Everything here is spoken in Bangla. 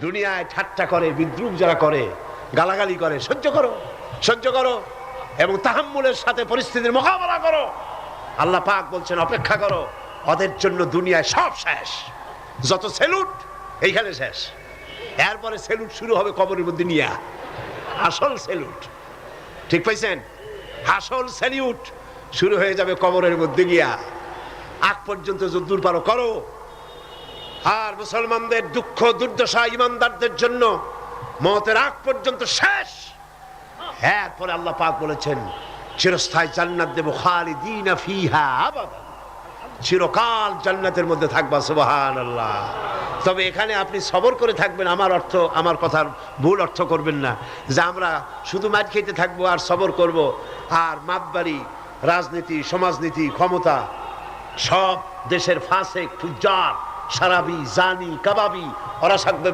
দুনিয়ায় ঠাট্টা করে, বিদ্রুপ যারা করে, গালাগালি করে, সহ্য করো, সহ্য করো এবং তাহাম্মুলের সাথে পরিস্থিতির মোকাবেলা করো। আল্লাহ পাক বলছেন অপেক্ষা করো, ওদের জন্য দুনিয়ায় সব শেষ। যত সেলুট এইখানে শেষ, এরপরে সেলুট শুরু হবে কবরের মধ্যে নিয়ে, আসল সেলুট। ঠিক পাইছেন? আসল সেলিউট শুরু হয়ে যাবে কবরের মধ্যে গিয়া। আগ পর্যন্ত যদ্দূর পারো করো। আর মুসলমানদের দুঃখ দুর্দশা ইমানদারদের জন্য মওতের আগ পর্যন্ত শেষ। এরপরে আল্লাহ পাক বলেছেন চিরস্থায়ী জান্নাত দেব, খালিদিনা ফিহা আবাদা, চিরকাল জান্নাতের মধ্যে থাকবা। সুবহানাল্লাহ। তবে এখানে আপনি সবর করে থাকবেন। আমার কথার ভুল অর্থ করবেন না যে আমরা শুধু মার খেতে থাকবো আর সবর করব, আর মাতবাড়ি, রাজনীতি, সমাজনীতি, ক্ষমতা, সব দেশের ফাসেক, ফুজ্জার, সারাবি, জানি, কাবাবি ওরা থাকবে